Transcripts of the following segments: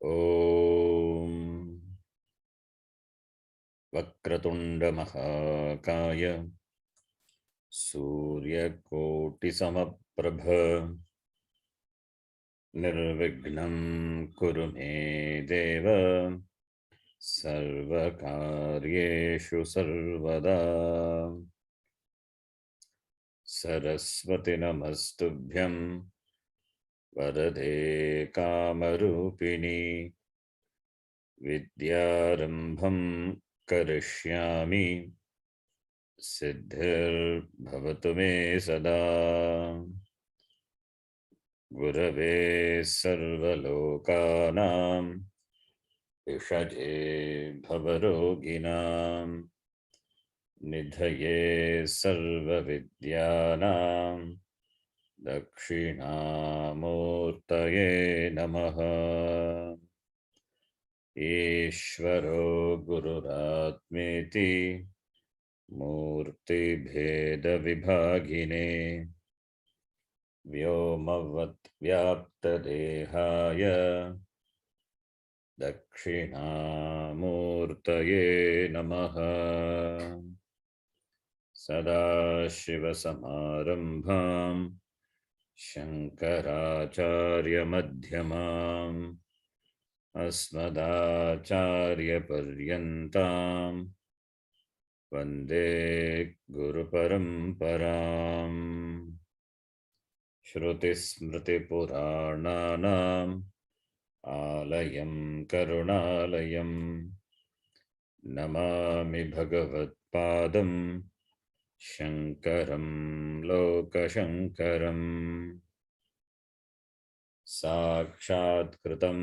Om Vakratunda Mahakaya Surya Koti Samaprabha Nirvignam Kurume Deva Sarvakaryeshu Sarvada Saraswati Namastubhyam Varade Kamarupini Vidyarambham Karishyami Siddhir Bhavatu Me Sada Gurave Sarvalokanam Ishaje Bhavaroginam Nidhaye Sarvavidyanam Dakshinamurtaye Namaha Ishvaro Gururatmeti Murti Bheda Vibhagine Vyomavat Vyapta Dehaya Dakshinamurtaye Namaha Sadashivasamarambham Shankaracharya Madhyamam Asmadacharya Paryantam Vande Guru Paramparam Shruti Smriti Purananam Alayam Karunalayam Namami Bhagavat Padam Shankaram Lokashankaram Sakshat Kritam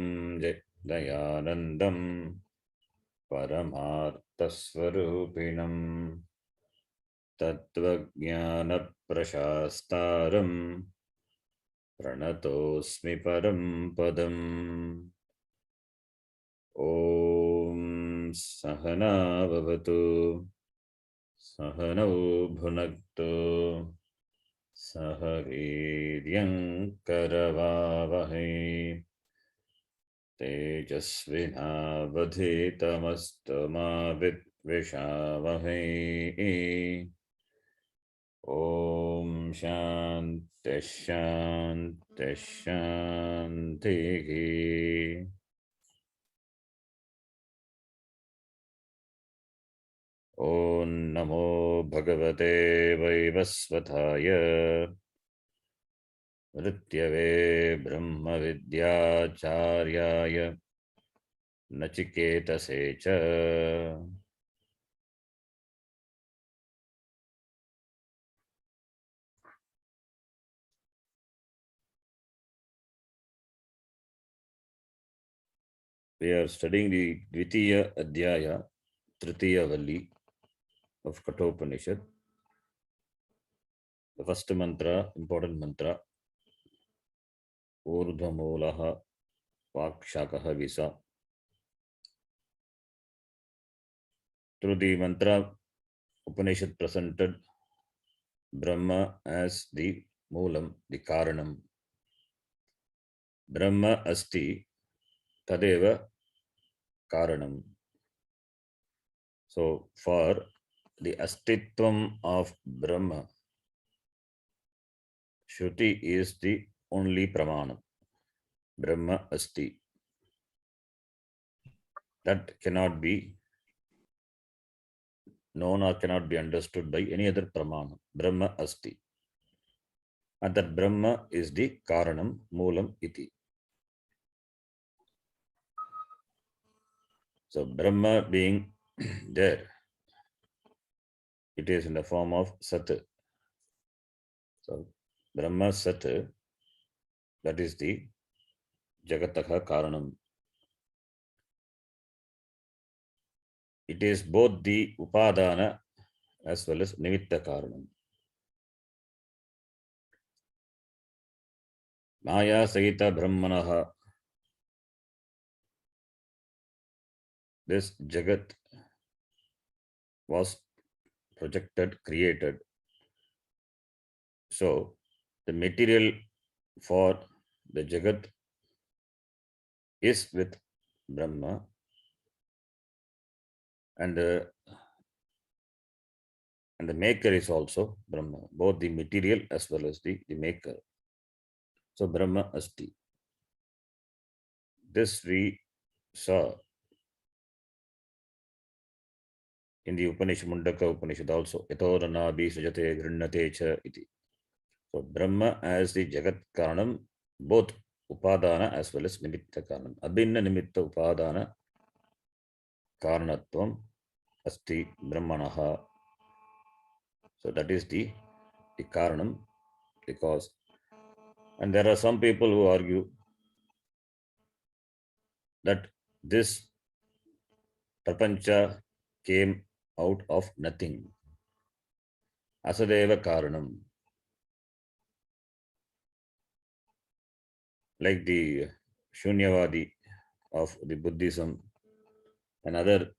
Dayanandam Paramarthasvarupinam Tattvajnana Prashastaram Pranatosmi Param Padam Om Sahana Bhavatu Sahanau Bhunaktu Sahaviryam Karavavahe Tejasvinavadhitamastu ma vidvishavahe Om Shanti Shanti Shanti Om Namo Bhagavate Vaivasvathaya Vrityave Brahma Vidyacharya Nachiketa Secha. We are studying the Dvitiya Adhyaya, Tritiya Valli of Kathopanishad. The first mantra, important mantra, Urdhvamulaha Vakshakaha Visa. Through the mantra, Upanishad presented Brahma as the Moolam, the Karanam. Brahma Asti Tadeva Karanam. So, for the Astitvam of Brahma, Shruti is the only Pramanam. Brahma Asti. That cannot be known or cannot be understood by any other Pramana. Brahma Asti. And that Brahma is the Karanam, Moolam Iti. So Brahma being there, it is in the form of Sat. So Brahma Sat, that is the Jagataka Karanam. It is both the Upadana as well as Nimitta Karanam. Maya Saita Brahmanaha. This Jagat was projected, created. So the material for the Jagat is with Brahma, and the maker is also Brahma, both the material as well as the maker. So Brahma Asti. This we saw in the Upanishad, Mundaka Upanishad also. Yatoranabi Sujate Grinnate Cha iti. So Brahma as the Jagat Karanam, both Upadana as well as Nimitta Karanam. Abhinna Nimitta Upadana Karanatvam Asti Brahmanaha. So that is the Karanam, the cause. And there are some people who argue that this Prapancha came out of nothing. Asadeva Karanam. Like the Shunyavadi of the Buddhism and other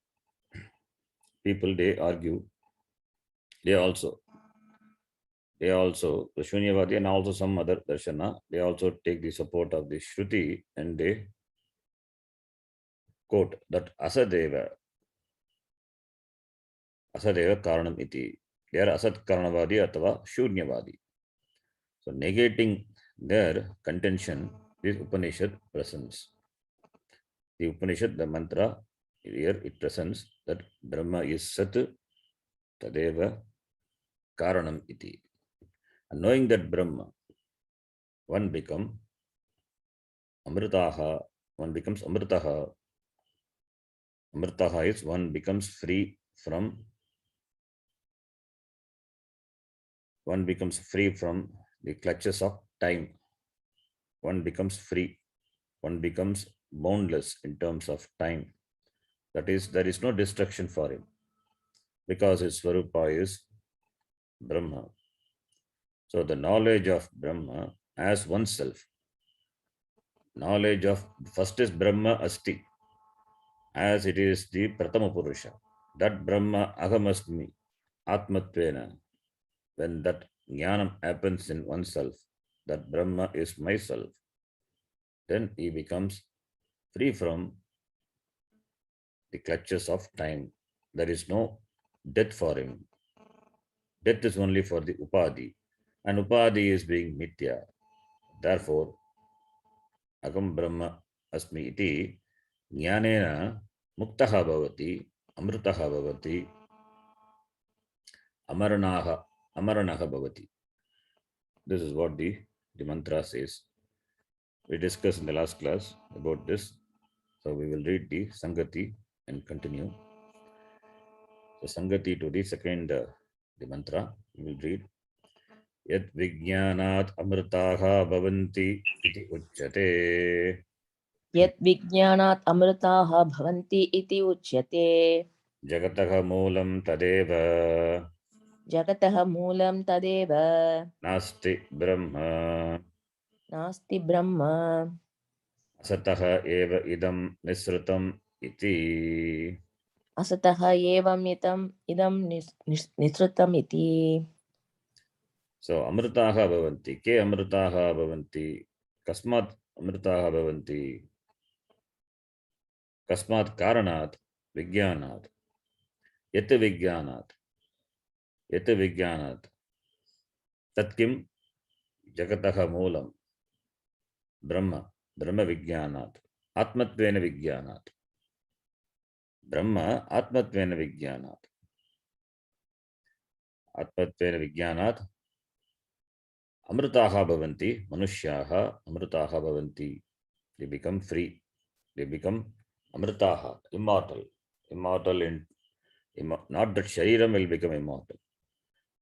people, they argue, they also, the Shunyavadi and also some other Darshana, they also take the support of the Shruti and they quote that Asadeva Karanam iti. They are Asat Karanavadi atava Shunyavadi. So negating their contention, this Upanishad presents. The Upanishad, the mantra, here it presents that Brahma is Sat Tadeva Karanam iti. And knowing that Brahma, one becomes Amritaha, one becomes Amritaha. Amritaha is one becomes free from the clutches of time. One becomes free. One becomes boundless in terms of time. That is, there is no destruction for him because his Swarupa is Brahma. So the knowledge of Brahma as oneself, knowledge of first is Brahma Asti, as it is the Pratama Purusha. That Brahma Ahamasmi, Atmatvena, when that jnanam happens in oneself, that Brahma is myself, then he becomes free from the clutches of time. There is no death for him. Death is only for the Upadhi, and Upadhi is being Mithya. Therefore, Agam Brahma Asmi iti jnanena muktaha bhavati, amritaha bhavati, amaranaha bhavati. This is what the mantra says. We discussed in the last class about this. So we will read the Sangati and continue. The Sangati to the second the mantra. We will read Yad Vijnanat Amritaha Bhavanti iti Uchyate. Yat Vijnanat Amritaha Bhavanti iti Uchyate. Jagataha Moolam Tadeva. Jagataha Moolam Tadeva. Nasti Brahma. Nasti Brahma. Asataha eva idam nisrutam iti. Asataha evam idam nisrutam iti. So amritaha bhavanti. Ke amritaha bhavanti. Kasmat amritaha bhavanti. Kasmat karanat vigyanat. Yat vigyanat. Yat vigyanat. Tatkim jagataha moolam. Brahma. Brahma vigyanat. Atmatvena vigyanat. Brahma atmatvena vigyanat. Atmatvena vigyanat. Amritaha bhavanti. Manushyaha amritaha bhavanti. They become free. They become amritaha, immortal. Immortal in not that Shariram will become immortal.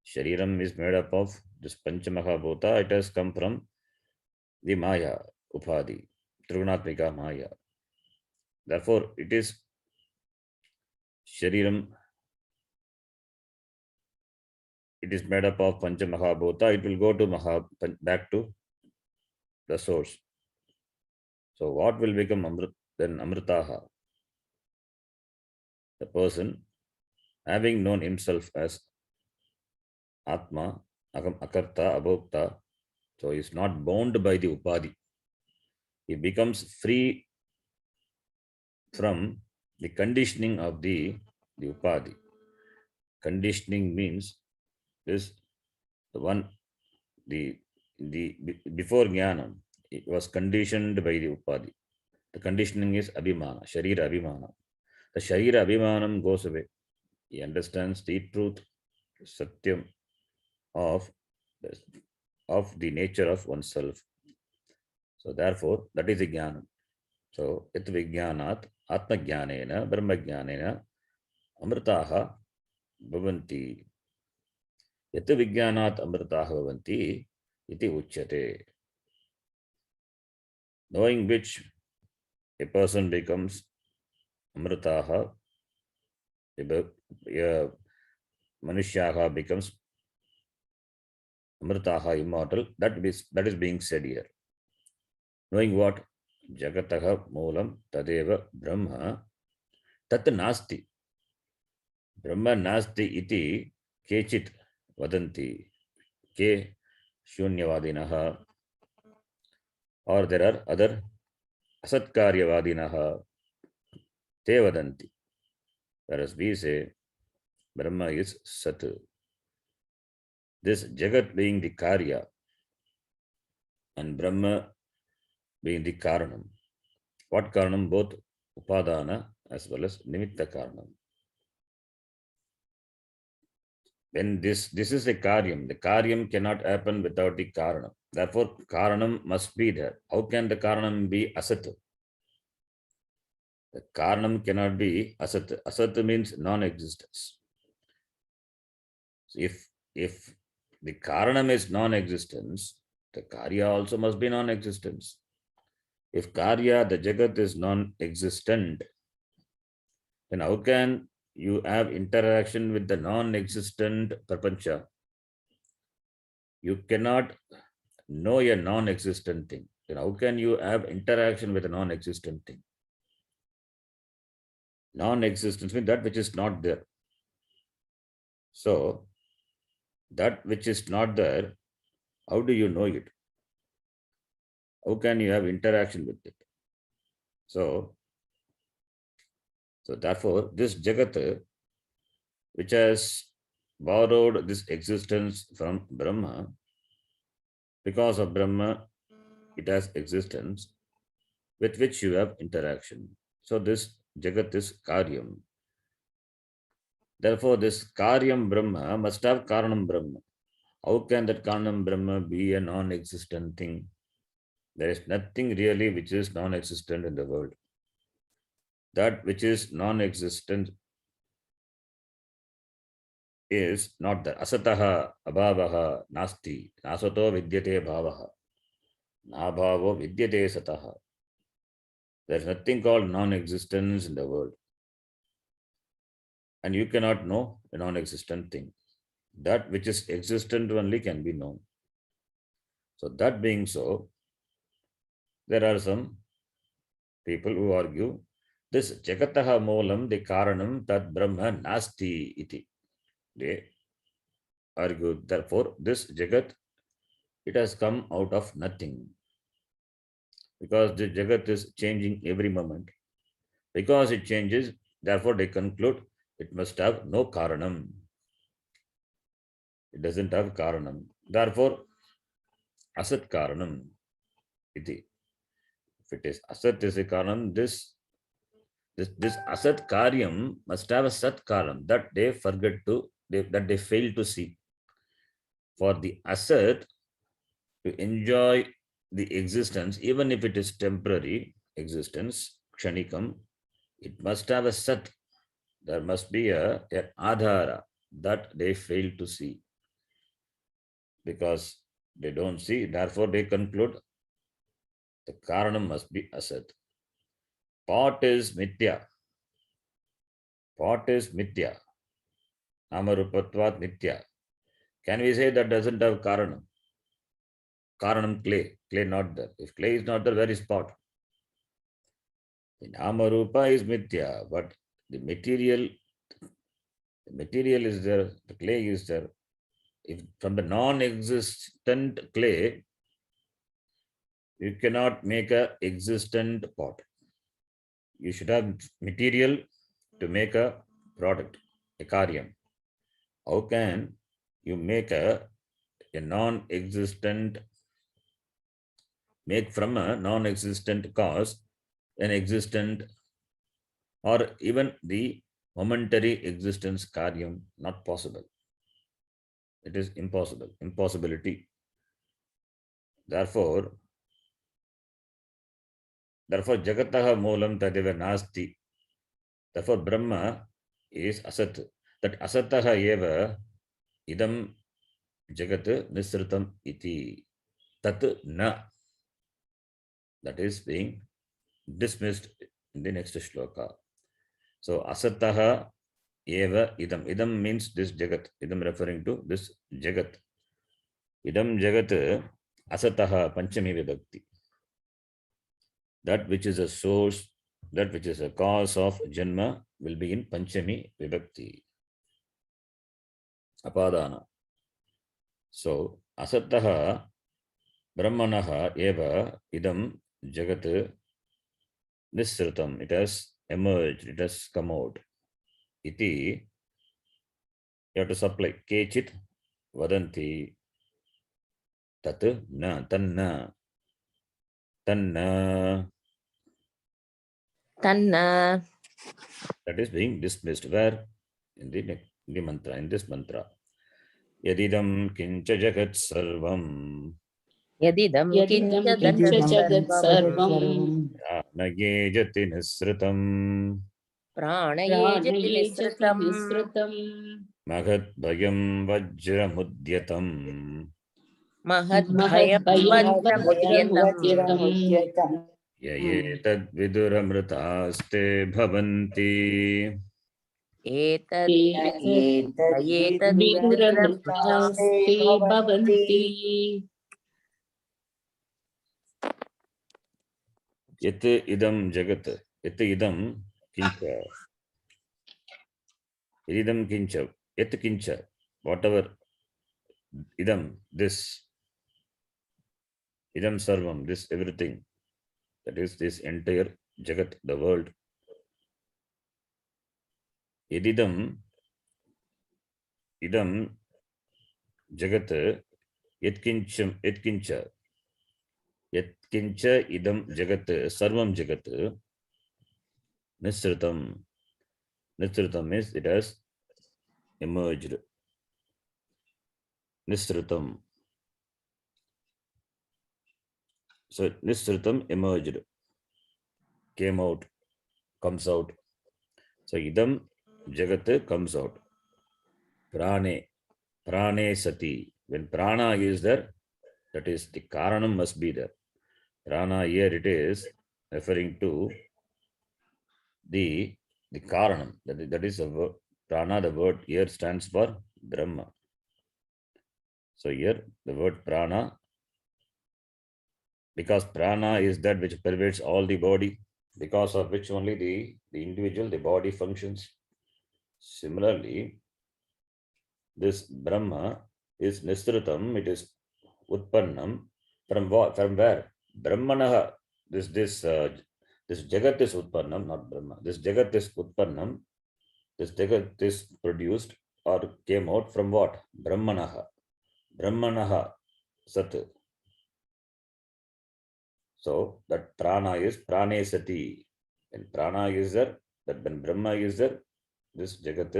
Shariram is made up of this Panchamahabhuta. It has come from the Maya, Upadhi, Trigunatmika Maya. Therefore, it is Shariram. It is made up of Panchamahabhuta. It will go to back to the source. So, what will become then Amritaha? The person having known himself as Atma, Agam Akarta, Abhokta, so he is not bound by the Upadhi. He becomes free from the conditioning of the upadhi. Conditioning means this the one before jnanam, it was conditioned by the upadhi. The conditioning is abhimana, sharira abhimana. The sharira abhimanam goes away. He understands the truth, satyam of the nature of oneself. So therefore, that is the jnanam. So it vijnanat atma jnanena brahma jnanena amritaha bhavanti. Yat vijnanat amritaha bhavanti iti uchyate. Knowing which a person becomes amritaha, manusyaha becomes amritaha, immortal. That is being said here. Knowing what? Jagataha moolam tadeva brahma tat nasti. Brahma nasti iti kechit vadanti. Ke shunyavadinaha. Or there are other asatkaryavadinaha. Te vadanti. Whereas we say Brahma is Sat. This Jagat being the Karya and Brahma being the Karanam. What Karanam? Both Upadana as well as Nimitta Karanam. When this is a Karyam, the Karyam cannot happen without the Karanam. Therefore, Karanam must be there. How can the Karanam be Asat? The Karanam cannot be Asat. Asat means non-existence. So if the Karanam is non-existence, the Karya also must be non-existence. If Karya, the Jagat, is non-existent, then how can you have interaction with the non-existent Prapancha? You cannot know a non-existent thing. Then how can you have interaction with a non-existent thing? Non-existence means that which is not there. So, that which is not there, how do you know it? How can you have interaction with it? So therefore, this Jagat, which has borrowed this existence from Brahma, because of Brahma, it has existence with which you have interaction. So this Jagat is Karyam. Therefore, this Karyam Brahma must have Karanam Brahma. How can that Karanam Brahma be a non-existent thing? There is nothing really which is non-existent in the world. That which is non-existent is not there. Asataha abhavaha nasti. Nasato vidyate bhavaha. Nabhavo vidyate sataha. There is nothing called non-existence in the world. And you cannot know a non-existent thing. That which is existent only can be known. So that being so, there are some people who argue this Jagataha Moolam, the Karanam, Tad Brahma Nasti iti. They argue, therefore, this Jagat, it has come out of nothing. Because the Jagat is changing every moment. Because it changes, therefore they conclude it must have no Karanam. It doesn't have Karanam. Therefore, Asat Karanam iti. If it is Asat is a Karanam, this Asat Karyam must have a Sat Karanam that they forget to, that they fail to see. For the Asat to enjoy the existence, even if it is temporary existence, Kshanikam, it must have a Sat. There must be an Adhara that they fail to see. Because they don't see, therefore they conclude the Karanam must be Asat. Pot is Mithya. Pot is Mithya. Namarupatvat Nitya. Can we say that doesn't have Karanam? Karanam clay. Clay not there. If clay is not there, where is pot? The Namarupa is Mithya, but the material is there, the clay is there. If from the non-existent clay, you cannot make a existent pot. you should have material to make a product, a karyam. How can you make a non-existent, make from a non-existent cause an existent, or even the momentary existence karyam? Not possible. It is impossible, impossibility. Therefore, Jagataha Moolam Tadeva Nasti. Therefore, Brahma is Asat. That Asataha Eva Idam Jagat Nisritam Iti. Tat Na. That is being dismissed in the next shloka. So, Asataha Eva Idam. Idam means this Jagat. Idam referring to this Jagat. Idam Jagat Asataha Panchami Vibhakti. That which is a source, that which is a cause of Janma will be in Panchami Vibhakti. Apadana. So, Asataha Brahmanaha Eva Idam Jagat Nisritam. It has emerged, it has come out. Iti, you have to supply. Kechit Vadanti Tat Na Tanna Tanna. Tanna. That is being dismissed. Where? In the mantra, in this mantra. Yadidam kincha jagat sarvam. Yadidam kincha jagat sarvam sarvam Nage jati nisritam. pranaye jati pranaye jati nisritam nisritam Maghat bhayam vajramudyatam. mahadbhayam mahadbhayam vajramudyatam vajramudyatam Yayetad viduramritaste bhavanti. etad etad viduramritas viduramritaste bhavanti. Yat idam jagat. Yat idam kincha. Idam kincha. Yat kincha. Whatever idam, this. Idam sarvam, this everything. That is this entire jagat, the world. Ididam, idam jagat, yatkincha, idam jagat, sarvam jagat, nisritam. Nisritam means it has emerged. Nisritam. So nisritam emerged, came out, comes out. So idam jagat comes out. Prane, prane sati. When prana is there, that is the karanam must be there. Prana here it is referring to the karanam. That is a word. Prana, the word here stands for Brahma. So here the word prana, because prana is that which pervades all the body, because of which only the individual, the body functions. Similarly, this Brahma is nisritam, it is utpannam. From what? From where? Brahmanaha. This Jagat is Utpannam, not Brahma. This Jagat is Utpannam. This Jagat is produced or came out from what? Brahmanaha. Brahmanaha Sat. So that prana is prane sati. And prana is there, that when Brahma is there, this Jagat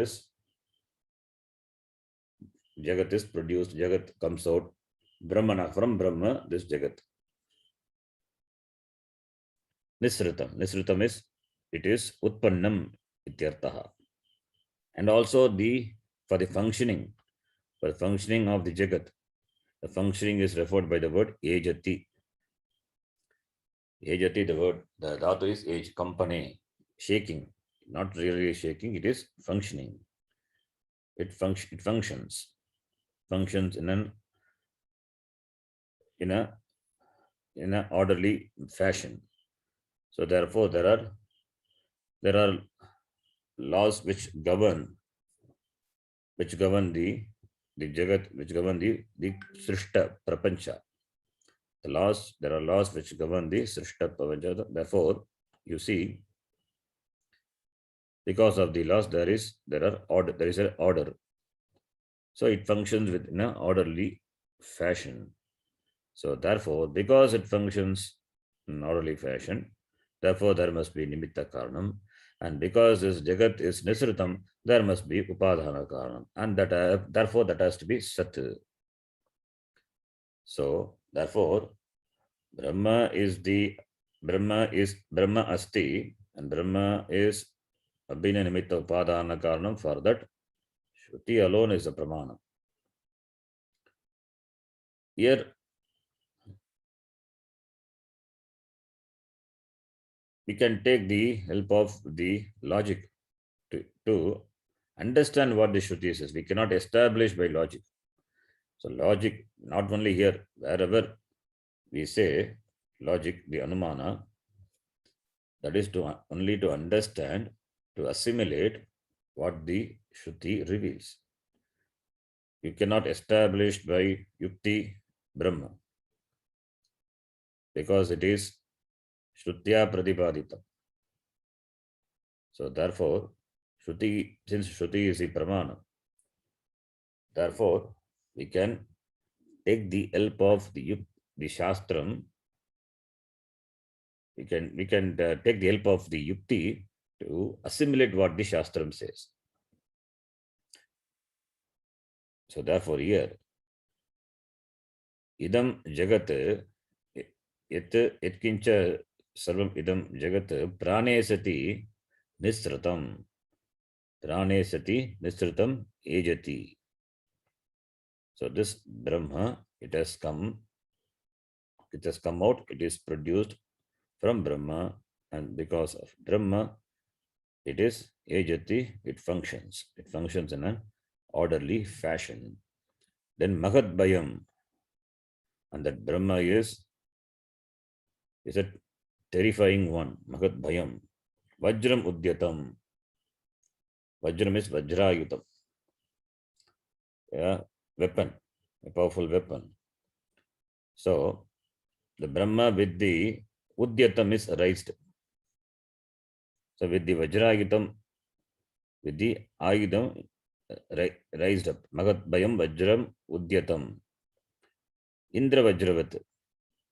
is produced, Jagat comes out. Brahmana, from Brahma, this Jagat. Nisritam. Nisritam is, it is Utpannam ityartaha. And also for the functioning of the Jagat, the functioning is referred by the word ejati. Ejati, the dhatu is age, company, shaking, not really shaking, it is functioning. It functions in a orderly fashion. So therefore there are laws which govern the Jagat, which govern the Srishta Prapancha. There are laws which govern the Srishta Prapancha. Therefore, you see, Because of the laws, there is an order. So it functions within an orderly fashion. So therefore, because it functions in orderly fashion, therefore there must be nimitta karanam. And because this jagat is nisritam, there must be upadhana karanam. And therefore that has to be sat. So therefore, Brahma asti, and Brahma is abhina nimitta upadhana karanam. For that, Shruti alone is a pramana. Here, we can take the help of the logic to understand what the Shruti says. We cannot establish by logic. So logic, not only here, wherever we say logic, the Anumana, that is only to understand, to assimilate what the Shruti reveals. You cannot establish by Yukti Brahma, because it is Shrutya Pradipadita. So therefore, since Shruti is the Pramana, therefore we can take the help of the Shastram. We can take the help of the Yukti to assimilate what the Shastram says. So therefore here, idam jagat yatkincha sarvam idam jagat prane sati nisratam. Prane sati nisratam ejati. So this Brahma, it has come out, it is produced from Brahma, and because of Brahma, it is ejati, it functions in an orderly fashion. Then Mahat Bhayam, and that Brahma is a terrifying one. Mahat Bhayam. Vajram Udyatam. Vajram is Vajrayutam. Yeah, weapon, a powerful weapon. So the Brahma with the Udyatam is raised. So with the Vajrayutam, with the Ayudam raised up. Mahat Bhayam Vajram Udyatam. Indra Vajravat.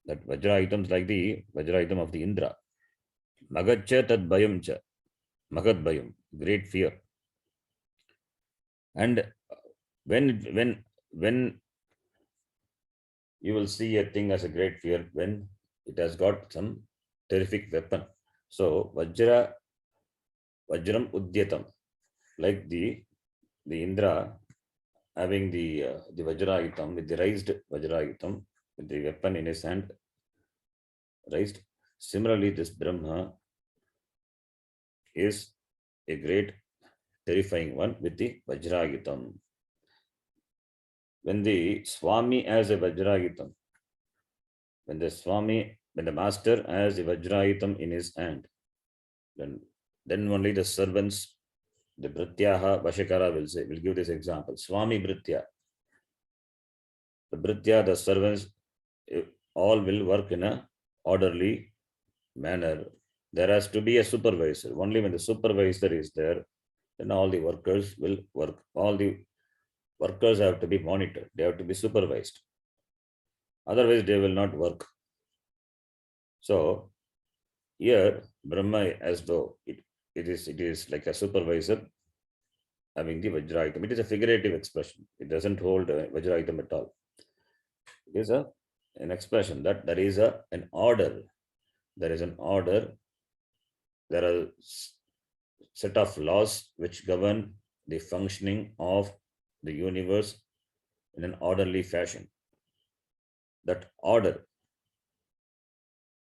That Vajrayutam is like the Vajrayutam of the Indra. Magatcha Tad Bhayam Cha. Magat Bhayam, great fear. And when you will see a thing as a great fear, when it has got some terrific weapon. So Vajram Udyatam, like the Indra having the Vajrayutam, with the raised Vajrayutam, with the weapon in his hand raised. Similarly, this Brahma is a great terrifying one with the Vajrayutam. When the Swami has a Vajrayutam, when the master has a Vajrayutam in his hand, then only the servants, the Brityaha, Vashakara will give this example. Swami Britya. The Britya, the servants, all will work in a orderly manner. There has to be a supervisor. Only when the supervisor is there, then all the workers will work. All the workers have to be monitored. They have to be supervised. Otherwise, they will not work. So here, Brahma, as though it is like a supervisor having the Vajrayutam. It is a figurative expression. It doesn't hold Vajrayutam at all. It is an expression that there is an order. There is an order. There are set of laws which govern the functioning of the universe in an orderly fashion. That order,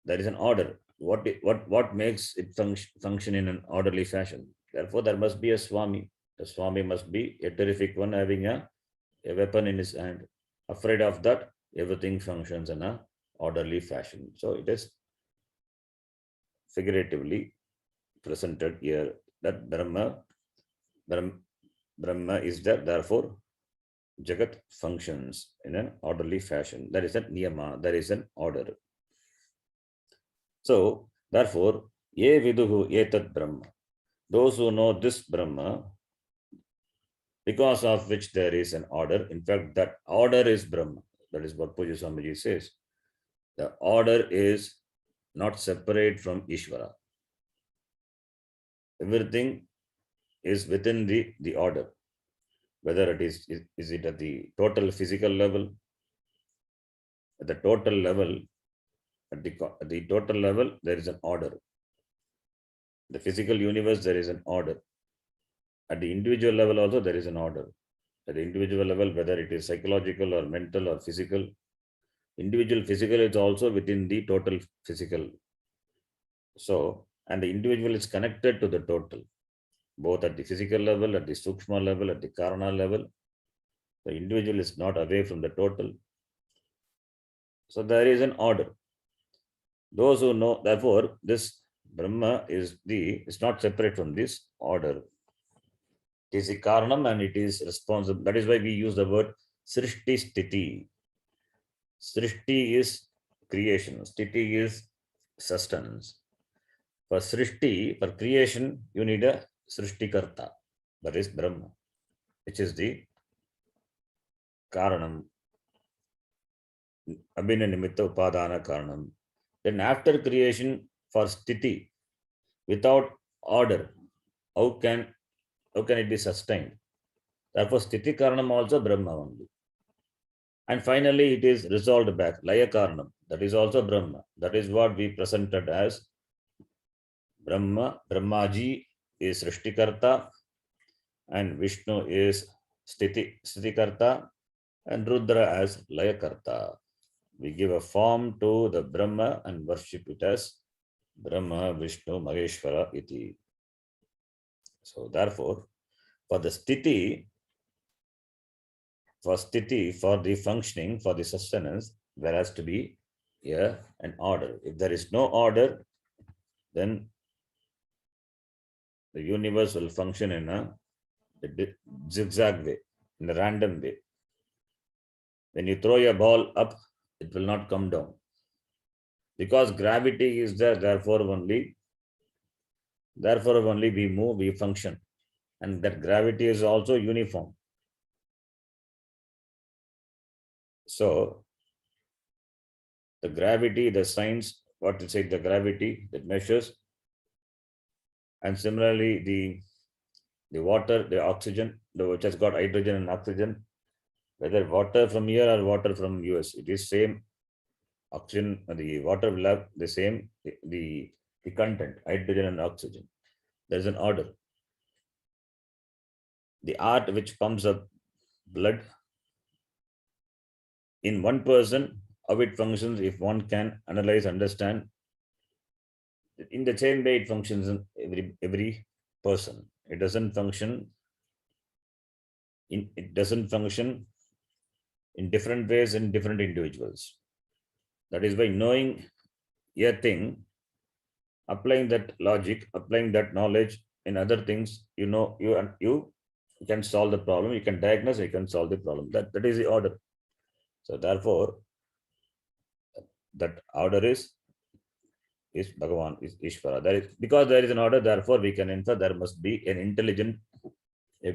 there is an order. What makes it function in an orderly fashion? Therefore, there must be a Swami. The Swami must be a terrific one, having a weapon in his hand. Afraid of that, everything functions in an orderly fashion. So it is figuratively presented here that Brahma is there. Therefore, Jagat functions in an orderly fashion. There is a niyama, there is an order. So, therefore, ye viduhu etat Brahma. Those who know this Brahma, because of which there is an order. In fact, that order is Brahma. That is what Puja Swamiji says. The order is not separate from Ishvara. Everything is within the order. Whether it is it at the total physical level, at the total level, at the total level, there is an order. The physical universe, there is an order. At the individual level also, there is an order. At the individual level, whether it is psychological or mental or physical, individual physical is also within the total physical. So, and the individual is connected to the total, both at the physical level, at the sukshma level, at the karana level. The individual is not away from the total. So there is an order. Those who know, therefore, this Brahma is not separate from this order. It is the karanam and it is responsible. That is why we use the word srishti sthiti. Srishti is creation, sthiti is sustenance. For srishti, for creation, you need a srishtikarta. That is Brahma, which is the karanam, abhina nimitta upadana karanam. Then after creation, for sthiti, without order, how can it be sustained? Therefore, sthiti karanam also Brahma only. And finally, it is resolved back, laya karanam. That is also Brahma. That is what we presented as Brahma. Brahmaji is Srishtikarta and Vishnu is Sthitikarta and Rudra as Layakarta. We give a form to the Brahma and worship it as Brahma, Vishnu, Maheshwara iti. So therefore, for the sthiti, for the functioning, for the sustenance, there has to be an order. If there is no order, then the universe will function in a zigzag way, in a random way. When you throw a ball up, it will not come down. Because gravity is there, therefore only we move, we function. And that gravity is also uniform. So, the gravity, the science, what to say, the gravity that measures, and similarly the water, the oxygen, which has got hydrogen and oxygen, whether water from here or water from US, it is same oxygen, the water will have the same, the content, hydrogen and oxygen. There is an order. The art which pumps up blood in one person, how it functions, if one can analyze, understand, in the same way it functions in every person. It doesn't function in different ways in different individuals. That is why knowing a thing, applying that logic, applying that knowledge in other things, you can solve the problem, you can diagnose, you can solve the problem. That is the order. So therefore, that order is Bhagavan, is Ishvara. That is because there is an order, therefore we can infer there must be an intelligent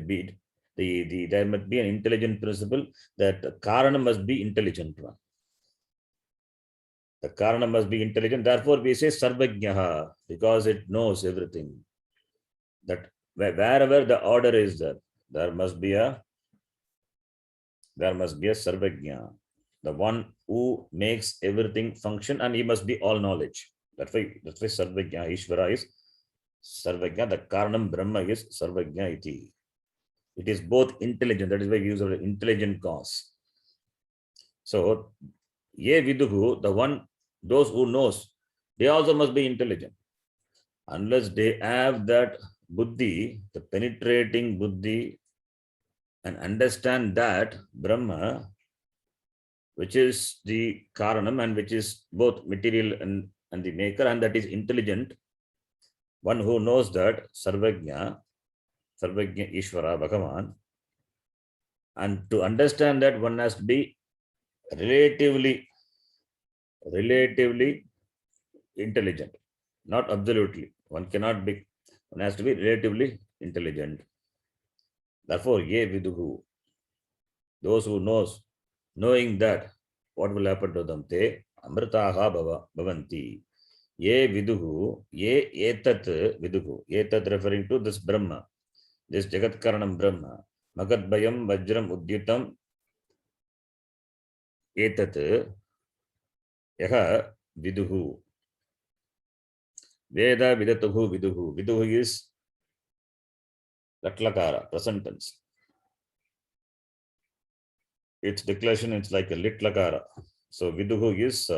beat. There must be an intelligent principle, that Karana must be intelligent one. The Karana must be intelligent. Therefore, we say Sarvajnaha, because it knows everything. That wherever the order is there must be a Sarvajna, the one who makes everything function, and he must be all knowledge. That's why Sarvajna, Ishvara is Sarvajna. The Karanam Brahma is Sarvajna iti. It is both intelligent. That is why we use the intelligent cause. So, ye viduhu, those who knows, they also must be intelligent. Unless they have that buddhi, the penetrating buddhi, and understand that Brahma, which is the Karanam and which is both material and the maker, and that is intelligent, one who knows that Sarvajna Ishvara, Bhagavan, and to understand that one has to be relatively intelligent, not absolutely. One cannot be One has to be relatively intelligent. Therefore, ye viduhu, those who knows, knowing that what will happen to them, te amritaha bhavanti. Ye viduhu, ye etat viduhu, etat referring to this Brahma, this Jagat Karanam Brahma, Magadbayam Vajram Udyutam etat yaha viduhu. Veda vidatuhu viduhu. Viduhu is Latlakara, present tense. Its declaration is like a Litlakara. So viduhu is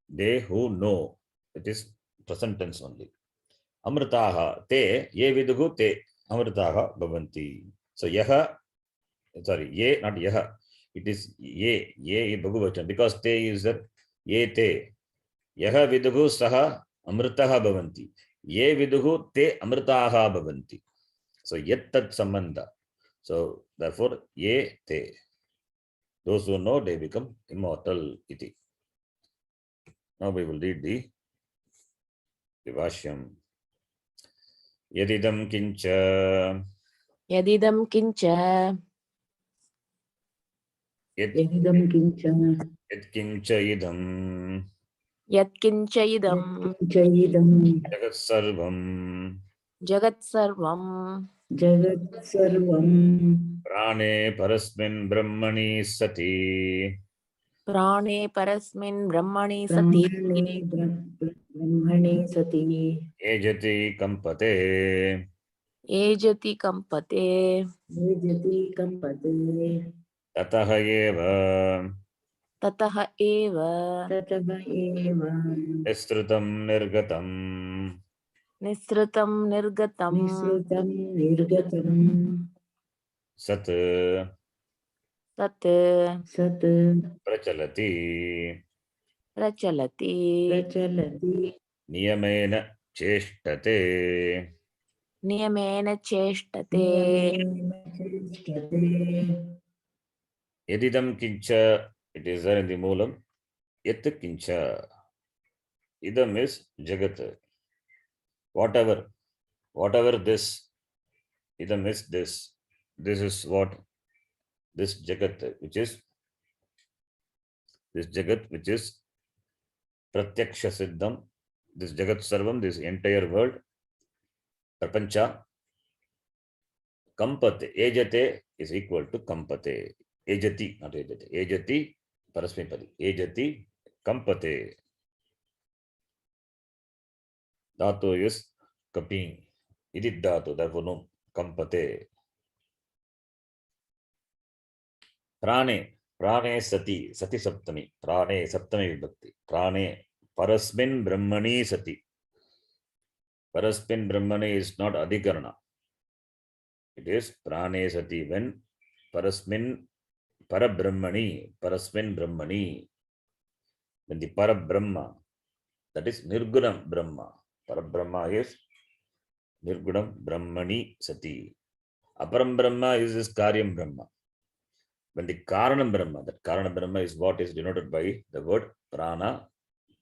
they who know. It is present tense only. Amritaha te ye viduhu te amritaha bhavanti. So yaha, sorry, ye, not yaha. It is ye bhagavachan, because te is that ye te. Yaha viduhu saha amritaha bhavanti. Ye viduhu te amritaha bhavanti. So yet tat sambandha. So therefore ye te. Those who know, they become immortal. Iti. Now we will read the Vashyam. Yadidam kincha. Yadidam kincha. Yadidam kincha. Yat kincha idam. Yat kincha idam. Kincha idam. Jagat sarvam. Jagat sarvam. Jagat sarvam. Prane parasmin brahmani sati. Prane parasmin brahmani sati. Prane brahmane sati. Ejati kampate. Ejati kampate. Yajati kampate. Tataha eva. Tataha eva. Tataha eva. Estrutam nirgatam. Nisrutam nirgatam. Nisrutam nirgatam. Sat Sat Sat prachalati. prachalati. prachalati. Niyamena cheshtate. Niyamena cheshtate. Niyamena chishtate. Yadidam kincha. It is there in the moolam. Yat kincha. Idam is jagat. Whatever this. Idam is this. This is what this jagat, which is this jagat, which is pratyaksha siddham. This jagat sarvam, this entire world, prapancha. Kampate, ejate is equal to kampate. Ejati, not ejate. Ejati, parasmipadi. Ejati, kampate. Dhatu is kaping. Idit dhatu, therefore no. Kampate. Prane sati. Sati saptami. Prane saptami vibhakti. Prane parasmin brahmani sati. Parasmin brahmani is not adhikarana. It is prane sati. When parasmin parabrahmani, parasmin brahmani, when the parabrahma, that is nirgunam brahma. Parabrahma is nirgunam brahmani sati. Aparam brahma is this karyam brahma. When the karanam brahma, that karanam brahma is what is denoted by the word prana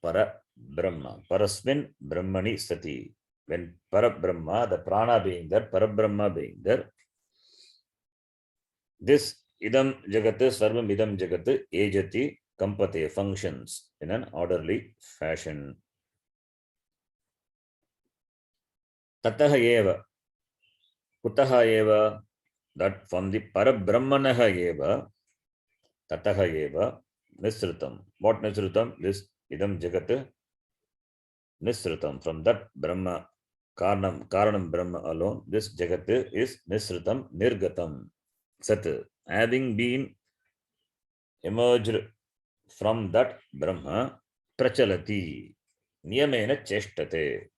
para brahma. Parasmin brahmani sati. When parabrahma, the prana being there, parabrahma being there, this idam jagat, sarvam idam jagat, ejati, kampate, functions in an orderly fashion. Tataha eva, kutaha eva, that from the parabrahmanaha eva, tataha eva, nisrutam. What nisrutam? This idam jagat, nisrutam. From that brahma, karanam brahma alone, this jagat is nisrutam, nirgatam. Sat, having been emerged from that Brahma, prachalati, niyamena cheshtate.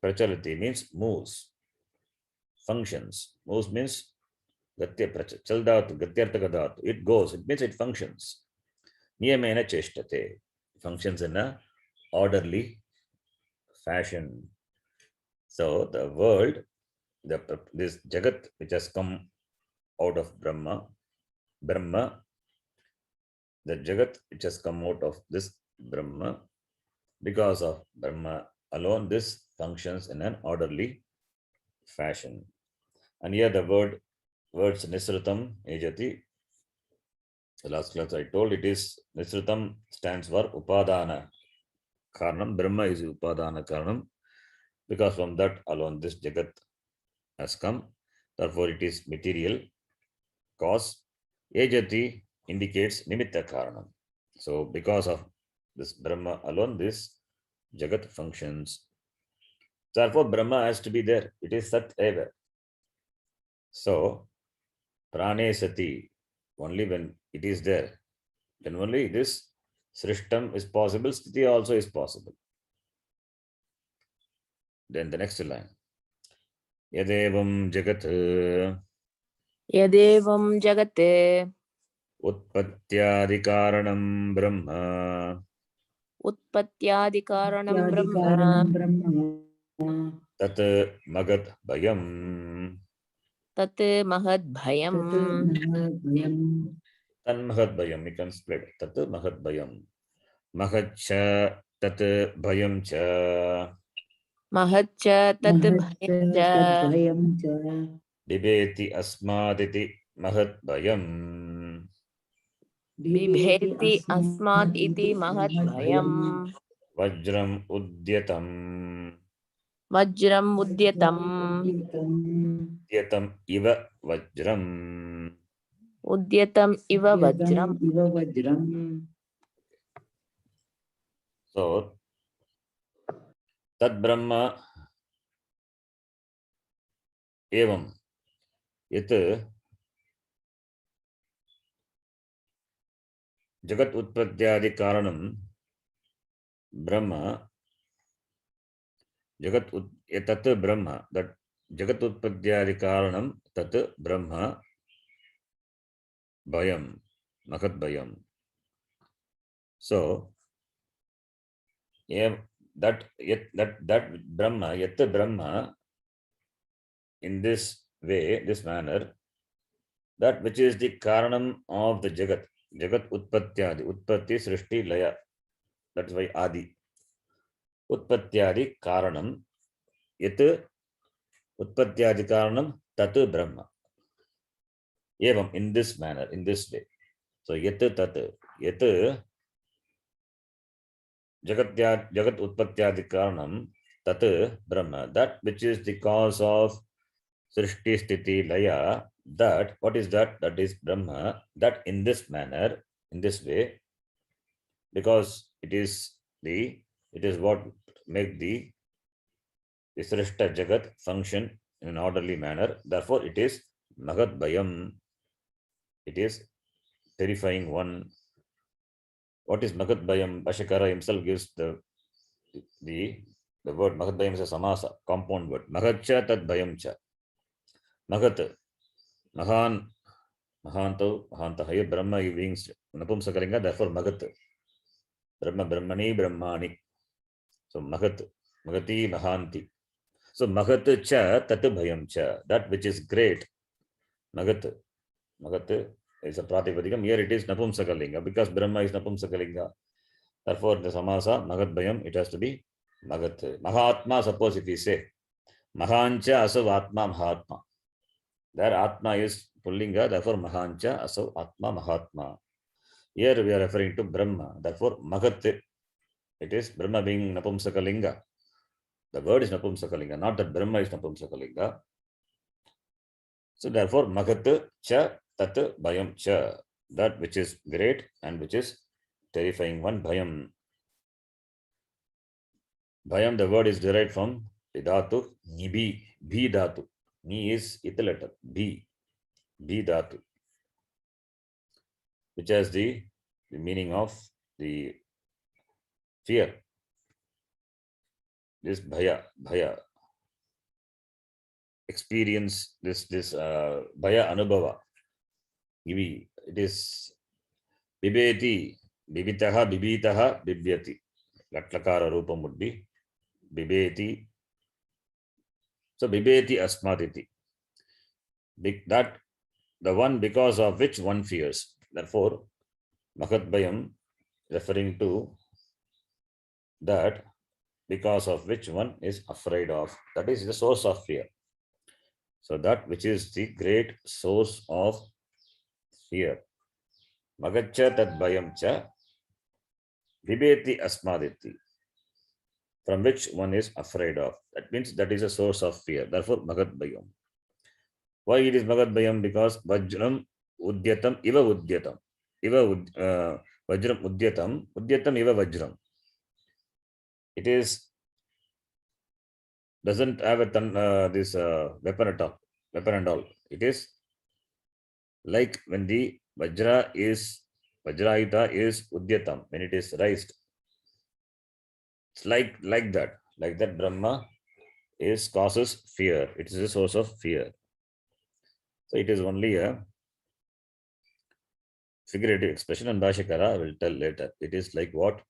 Prachalati means moves, functions. Moves means gatya pracha, chaldatu, gatyartaka dhatu. It goes, it means it functions. Niyamena cheshtate, functions in a orderly fashion. So the world, this Jagat which has come out of Brahma, the Jagat which has come out of this Brahma, because of Brahma alone, this functions in an orderly fashion. And here the words Nisrutam Ejati. The last class I told it is Nisrutam stands for Upadana Karanam. Brahma is Upadana Karanam. Because from that alone this Jagat has come. Therefore it is material cause. Ejati indicates Nimitta Karanam. So because of this Brahma alone, this Jagat functions. Therefore Brahma has to be there. It is Sat Eva. So Prane Sati, only when it is there, then only this Srishtam is possible, Sthiti also is possible. Then the next line. Yadevam Jagat Yadevam jagate Utpatyadikaranam Brahma utpatyadikaranam Yadikaranam brahma Brahma Tat Magad Bhayam tat mahad bhayam Tat Mahabhayam Tan Mahad Bhayam. We can split. Tat Mahad Bhayam. Mahadcha Tat Bhayam Cha mahaccha tat Mahatcha bhayam cha Tadbhayam Cha Bibeti Asmaditi Mahad Bhayam Bibeti bibheti asmat Asmat iti Iti mahad bhayam Mahabhayam Vajram Udyatam vajram udyatam Vajram Udditam Udyatam Iva Vajram. udyatam iva Udyatam vajram. Iva Vajram So Tad Brahma Evam Yat Jagat Utpatyadi Karanam Brahma Jagat Tat Brahma, that Jagat Utpatyadi Karanam Tat Brahma Bhayam Mahat Bhayam. So yeah, that Brahma, Yat Brahma, in this way, this manner, that which is the Karanam of the Jagat, Jagat Utpatyadi, Utpatti Srishti Laya, that's why Adi. Utpatyadi Karanam, Yat Utpatyadi Karanam, Tat Brahma. Evam, in this manner, in this way. So Yat Tat, Yat Jagat Utpatyadi Karanam, Tat Brahma, that which is the cause of Srishti Sthiti Laya, that, what is that? That is Brahma, that in this manner, in this way, because it is what make the Srishta Jagat function in an orderly manner. Therefore, it is Mahat Bhayam. It is terrifying one. What is Mahat Bhayam? Bhashakara himself gives the word Mahat Bhayam is a samasa, compound word. Mahatcha tad Bhayam cha. Mahat, Mahan, Mahanto, Mahanta, higher Brahma being Napumsakalinga, therefore Mahat. Brahma, Brahmani, Brahmani. So Mahat, Mahati, Mahanti. So Mahat cha tat Bhayam cha. That which is great. Mahat, Mahat is a Pratipadikam. Here it is Napumsakalinga because Brahma is Napumsakalinga. Therefore, the samasa, Mahat Bhayam, it has to be Mahat. Mahatma, suppose if we say, Mahancha asav Atma Mahatma. There Atma is Pullinga, therefore Mahancha asav Atma Mahatma. Here we are referring to Brahma, therefore Mahat. It is Brahma being Napumsakalinga. The word is Napumsakalinga, not that Brahma is Napumsakalinga. So therefore Mahat cha tat Bhayam cha. That which is great and which is terrifying one, Bhayam. Bhayam, the word is derived from the dhatu, Nibi, Bhi dhatu. Ni is ita letter, Bhi, Bhi dhatu, which has the meaning of the fear. This Bhaya, experience, this Bhaya Anubhava. It is Bibeti, Bibitaha, Bibitaha, Bibyati. Latlakara Rupam would be Bibeti. So Bibeti Asmatiti. That the one because of which one fears. Therefore, Mahat Bhayam referring to that because of which one is afraid of. That is the source of fear. So that which is the great source of fear. Magacha tat bhayam cha vibeti asmaditi, from which one is afraid of. That means that is a source of fear. Therefore, Magat bhayam. Why it is Magat bhayam? Because Vajram udyatam iva udyatam. Vajram udyatam iva Vajram. It is doesn't have this weapon at all, weapon and all. It is like when the Vajrayuta is udyatam, when it is raised. It's like that Brahma is causes fear. It is a source of fear. So it is only a figurative expression, and Bhashakara will tell later. It is like what?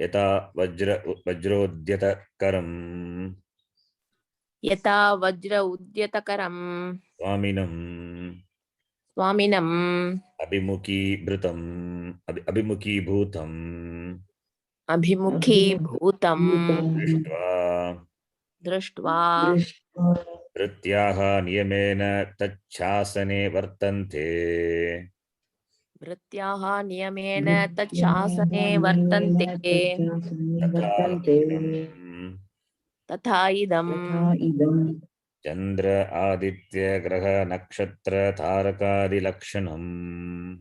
Yata vajrodyata karam Yata vajra udyatakaram swaminam swaminam abhimuki bhrutam abhimuki bhutam abhimukhi bhutam drishtva drashtva Prityaha niyamena tachasane vartante. vrityaha niyamena tachasane vartante Tatha idam tatha idam Chandra Aditya Graha Nakshatra Tharakadi Lakshanam.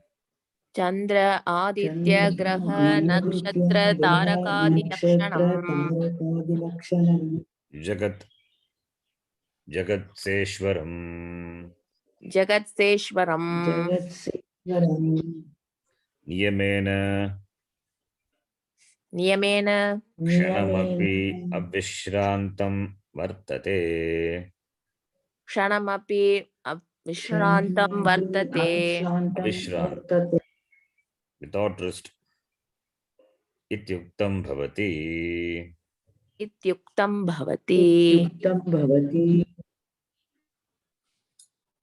Chandra Aditya Graha Nakshatra Tarakadi Lakshanam Jagat Jagat Seshwaram. Jagatseshwaram Niyamena Niyamena Kshanamapi Abhishrantam Vartate. Kshanamapi Vishrantam Vartate Abhishrant, without rest. Ityuktam bhavati. Ityuktam Bhavati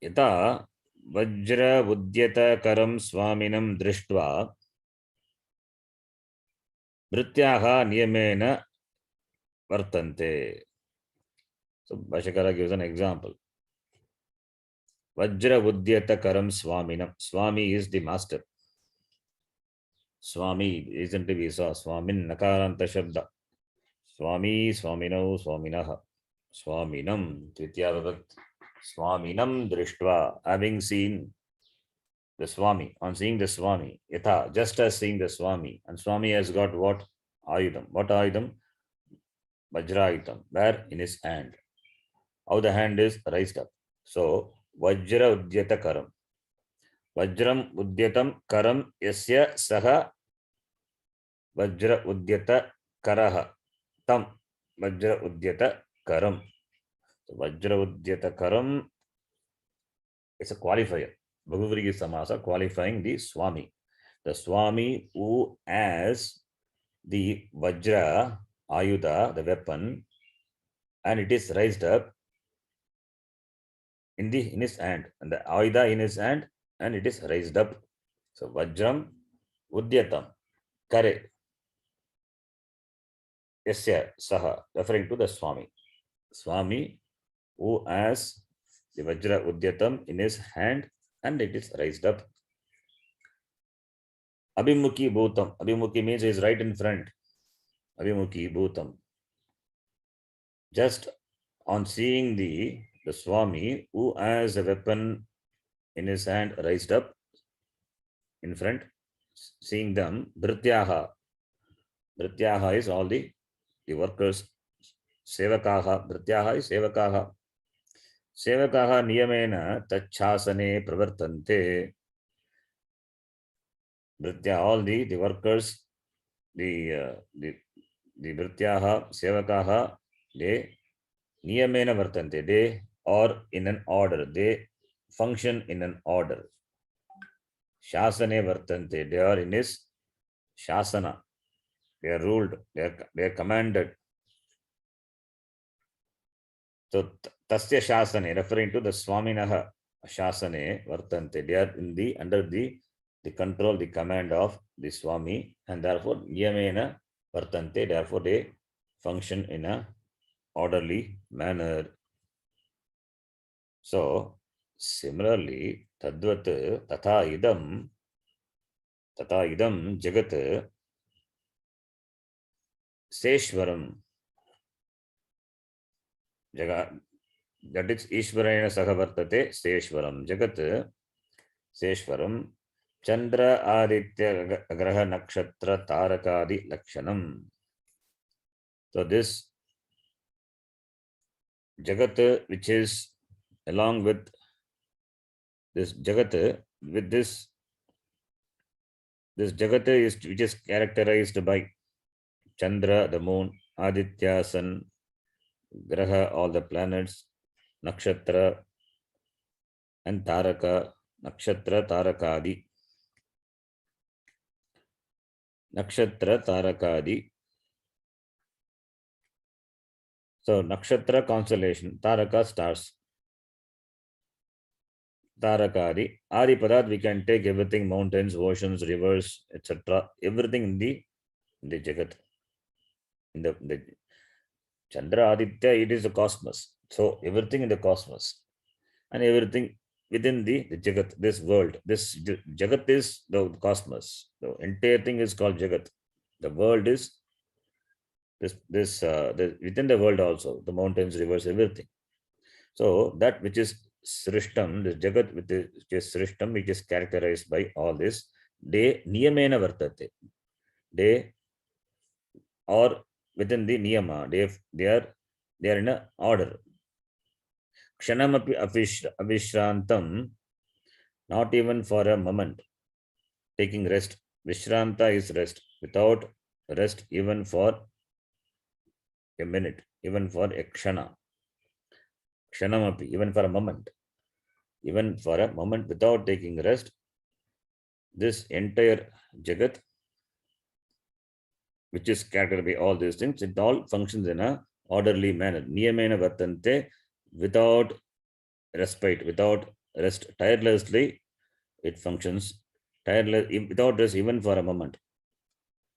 Yata vajra udyata karam swaminam drishtva mrityaha niyamena vartante. So Bhashakara gives an example. Vajra udyata karam swaminam. Swami is the master. Swami, recently we saw Swamin Nakaranta Shabda. Swami, Swamino, Swaminaha. Swaminam, Tritya Vibhakti. Swaminam Drishtva, having seen the Swami, on seeing the Swami, Yatha, just as seeing the Swami, and Swami has got what? Ayudam. What Ayudam? Vajrayutam, where? In his hand. How the hand is raised up. So, Vajra Udyata Karam. Vajram Udyatam Karam Yasya Saha Vajra Udyata Karaha. Tam Vajra Udyata Karam. So, Vajra Udyata Karam is a qualifier. Bhagavri Samasa qualifying the Swami. The Swami who has the Vajra, Ayuda, the weapon, and it is raised up in his hand, and the Ayuda in his hand, and it is raised up. So Vajram Udyatam Kare Yasya Saha, referring to the Swami. Swami who has the Vajra Udyatam in his hand, and it is raised up. Abhimukhi Bhutam. Abhimukhi means he is right in front. Abhimukhi Bhutam. Just on seeing the Swami who has a weapon in his hand raised up in front, seeing them, Bhrityaha. Bhrityaha is all the workers. Sevakaha. Bhrityaha is Sevakaha. Sevakaha niyamena tachasane pravartante. Bhritya, all the workers, the Bhrityaha, Sevakaha, they niyamena vartante. They are in an order. They function in an order. Shasane vartante. They are in his shasana. They are ruled. They are commanded. So tasya shasane, referring to the Swaminaha shasane vartante. They are in under the control, the command of the Swami, and therefore niyamena vartante. Therefore they function in a orderly manner. So, similarly, tadvat tata idam jagat seshwaram jaga, that is Ishvarayana Sahavartate Seshwaram Jagat Seshwaram Chandra Aditya Graha Nakshatra Tarakadi Lakshanam. So this Jagat, which is along with this Jagat, with this Jagat is which is characterized by Chandra, the moon, Aditya, sun, Graha, all the planets, Nakshatra, and Taraka, Nakshatra, Tarakadi. Nakshatra, Tarakadi. So, Nakshatra constellation, Taraka stars, Tarakadi. Adi Padat, we can take everything, mountains, oceans, rivers, etc. Everything in the Jagat. In the Chandra Aditya, it is the cosmos. So, everything in the cosmos. And everything within the Jagat, this world. This Jagat is the cosmos. The entire thing is called Jagat. The world is within the world also, the mountains, rivers, everything. So that which is Srishtam, the Jagat which is Srishtam, which is characterized by all this, they niyamena vartate. They or within the niyama, they are in a order. Kshanamapi avishrantam, not even for a moment, taking rest. Vishranta is rest. Without rest, even for a minute, even for a kshana. Kshanamapi, even for a moment. Even for a moment without taking rest, this entire Jagat, which is characterized by all these things, it all functions in a orderly manner. Niyamena vartante, without respite, without rest, tirelessly, it functions tireless, without rest, even for a moment.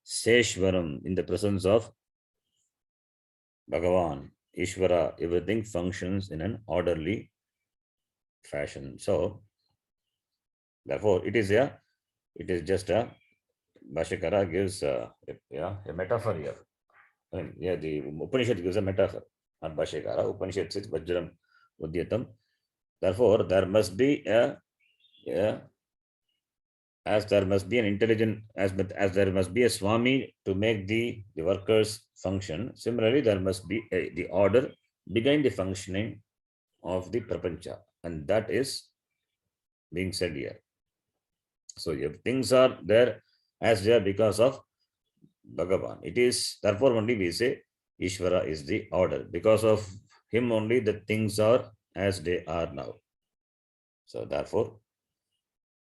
Seshwaram, in the presence of Bhagavan, Ishvara, everything functions in an orderly fashion. So, therefore, it is just a Bhashikara gives a metaphor here. I mean, yeah, the Upanishad gives a metaphor. Not Bhashikara. Upanishad says Vajram Udyatam. Therefore, there must be as there must be an intelligent, as there must be a Swami to make the workers function. Similarly, there must be the order behind the functioning of the Prapancha. And that is being said here. So, if things are there as they are because of Bhagavan, it is therefore only we say Ishvara is the order. Because of him only the things are as they are now. So therefore,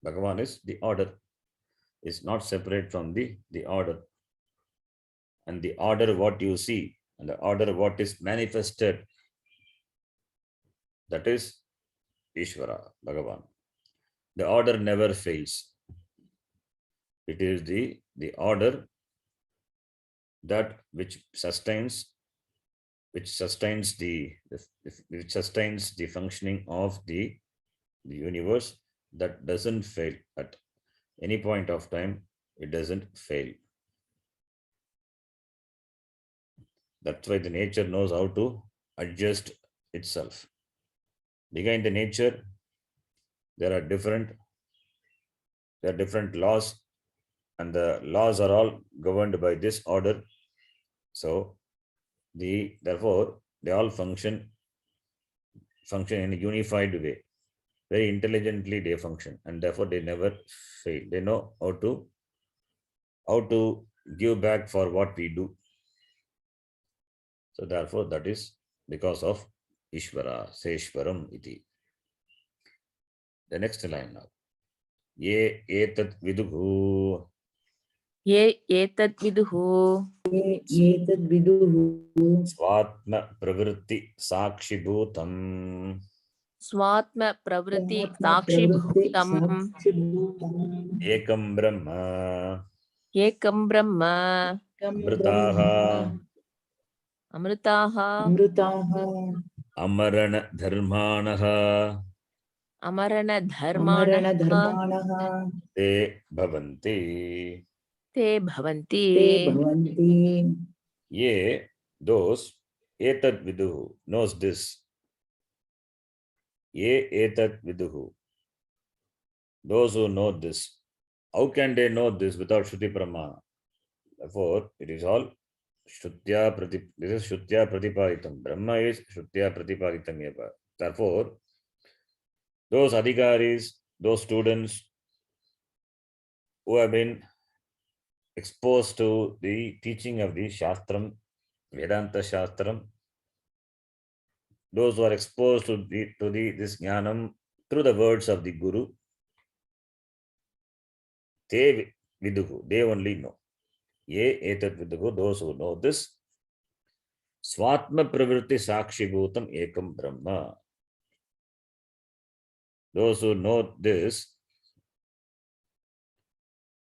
Bhagavan is the order, is not separate from the order. And the order what you see, and the order what is manifested, that is Ishvara, Bhagavan. The order never fails. It is the order that which sustains the functioning of the universe, that doesn't fail at any point of time. It doesn't fail. That's why the nature knows how to adjust itself. Behind the nature, there are different laws, and the laws are all governed by this order. So therefore they all function in a unified way. Very intelligently they function, and therefore they never fail. They know how to give back for what we do. So therefore that is because of Ishvara, Seshwaram iti. The next line now. Ye etat viduhu. Ye etat viduhu. एतद् विदुः Swatma pravritti sakshibhutam. Swatma pravriti प्रवृत्ति sakshibhutam. साक्षिभूतम् Ekam Brahma. Ekam Brahma. ब्रह्म Amritaha. Amritaha. अमृताः Amarana dharmanaha अमरणधर्माणः अमरणधर्माणः te bhavanti. ते भवन्ति ते भवन्ति Ye, those, etat viduhu, knows this. Ye etat viduhu, those who know this. How can they know this without Shruti Pramana? Therefore, it is all Shrutya Prati. This is Shrutya Pratipaditam. Brahma is Shrutya Pratipaditam eva. Therefore, those adhikaris, those students who have been exposed to the teaching of the Shastram, Vedanta Shastram, those who are exposed to this jnanam through the words of the Guru, they viduhu, they only know. Ye etat viduhu, those who know this. Swatma pravritti sakshi bhutam ekam brahma. Those who know this,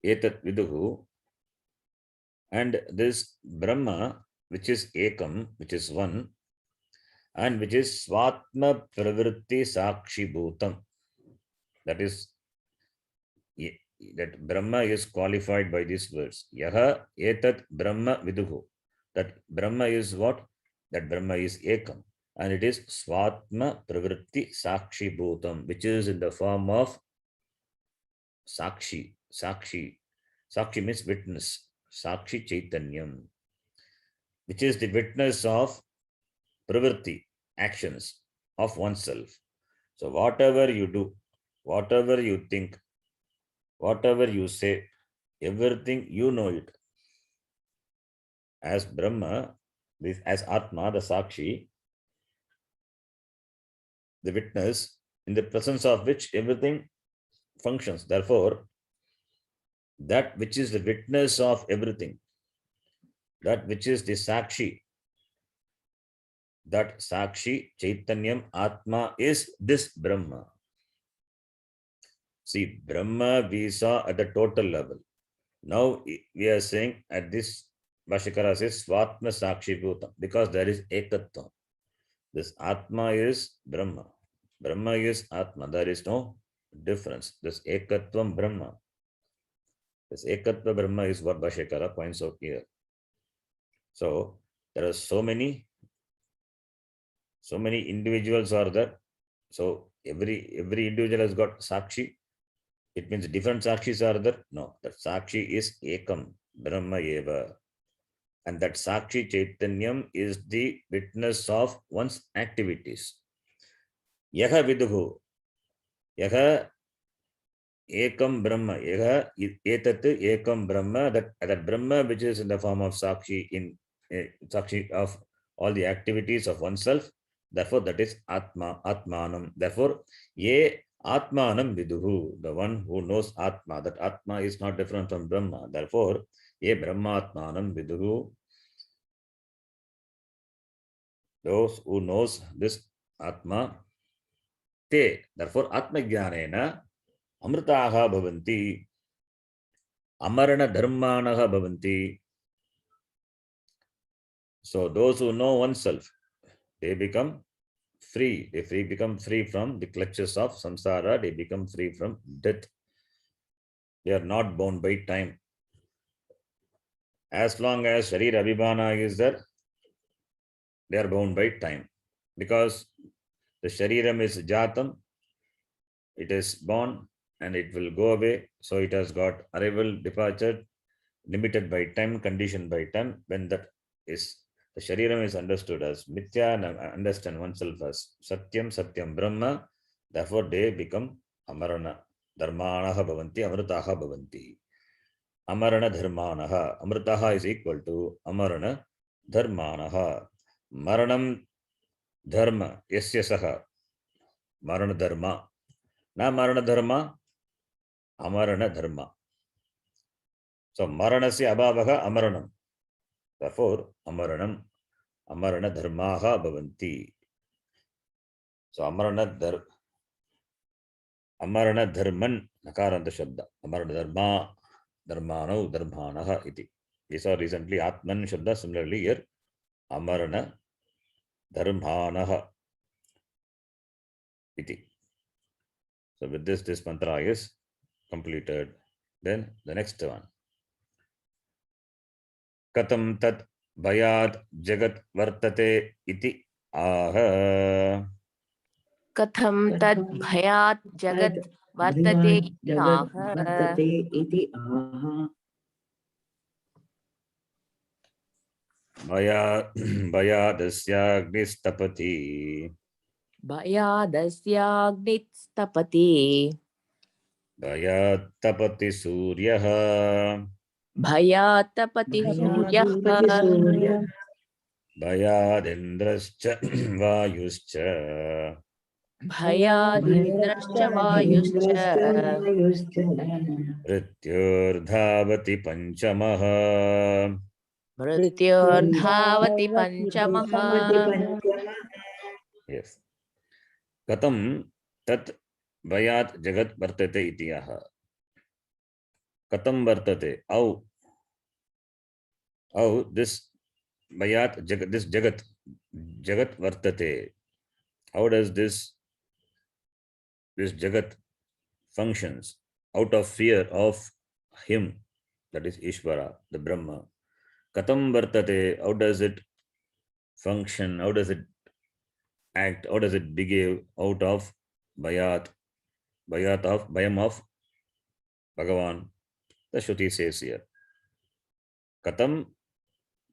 etat viduhu, and this Brahma, which is ekam, which is one, and which is swatma pravritti sakshi bhutam. That is, that Brahma is qualified by these words. Yaha etat Brahma viduhu. That Brahma is what? That Brahma is ekam. And it is swatma pravritti sakshi bhutam, which is in the form of sakshi. Sakshi. Sakshi means witness. Sakshi chaitanyam, which is the witness of pravritti, actions of oneself. So whatever you do, whatever you think, whatever you say, everything you know it. As Brahma, as Atma, the Sakshi, the witness, in the presence of which everything functions. Therefore, that which is the witness of everything, that which is the Sakshi, that Sakshi, Chaitanyam, Atma is this Brahma. See, Brahma we saw at the total level. Now we are saying at this, Bhashikara says, Swatma Sakshi Bhutam, because there is Ekatvam. This Atma is Brahma. Brahma is Atma. There is no difference. This Ekatvam Brahma. This Ekatva Brahma is what Bhashikara points out here. So there are so many individuals are there. So every individual has got Sakshi. It means different Sakshis are there. No, that Sakshi is Ekam, Brahma Eva. And that Sakshi Chaitanyam is the witness of one's activities. Yaha viduhu. Yaha ekam Brahma. Yaha etat ekam Brahma. That Brahma which is in the form of Sakshi, in Sakshi of all the activities of oneself. Therefore, that is Atma, Atmanam. Therefore, ye Atmanam viduhu. The one who knows Atma. That Atma is not different from Brahma. Therefore, ye Brahma Atmanam viduhu. Those who knows this Atma, te, therefore Atma Jnanena Amritaha bhavanti, Amarana dharmanaha bhavanti. So those who know oneself, they become free. They become free from the clutches of samsara. They become free from death. They are not bound by time. As long as Sharira Abhimana is there, they are bound by time. Because the Shariram is Jatam, it is born and it will go away. So it has got arrival, departure, limited by time, conditioned by time. When that is, the Shariram is understood as Mithya and understand oneself as Satyam, Satyam Brahma. Therefore, they become Amarana. Dharmanaha bhavanti, Amritaha bhavanti. Amarana dharmanaha. Amritaha is equal to Amarana dharmanaha. Maranam dharma, yasya saha. Marana dharma. Na marana dharma, amarana dharma. So maranasya abhavaha amaranam. Therefore, amaranam, amarana dharmaha bhavanti. So amarana dharman, nakaranta shabda. Amarana dharma, dharmano, dharmanaha iti. We saw recently Atman shabda. Similarly here, amarana dharmanaha. iti. So with this mantra is completed. Then the next one. Katam tat bhayat jagat vartate iti aha. कथं तद् कथं भयात् तद् जगत् वर्तते भयात् जगत् आह वर्तते इति आह भयादस्याग्निस्तपति भयादस्याग्निस्तपति भयात् तपति सूर्यः भयात् तपति सूर्यः भयादपति सूर्यः भयादिन्द्रश्च वायुश्च भयादिन्द्रश्च वायुश्च भयादिन्द्रश्च वायुश्च मृत्युर्धावति पञ्चमः मृत्युर्धावति पञ्चमः भवति पञ्चमः यस् कथं तत् भयात् जगत् वर्तते इति यः कथं वर्तते औ दिस् भयात् जगत् दिस् जगत् वर्तते how does this jagat functions out of fear of him, that is Ishvara, the Brahma. Katam vartate, how does it function, how does it act, how does it behave out of bayat of bayam of Bhagavan. The Shruti says here, Katam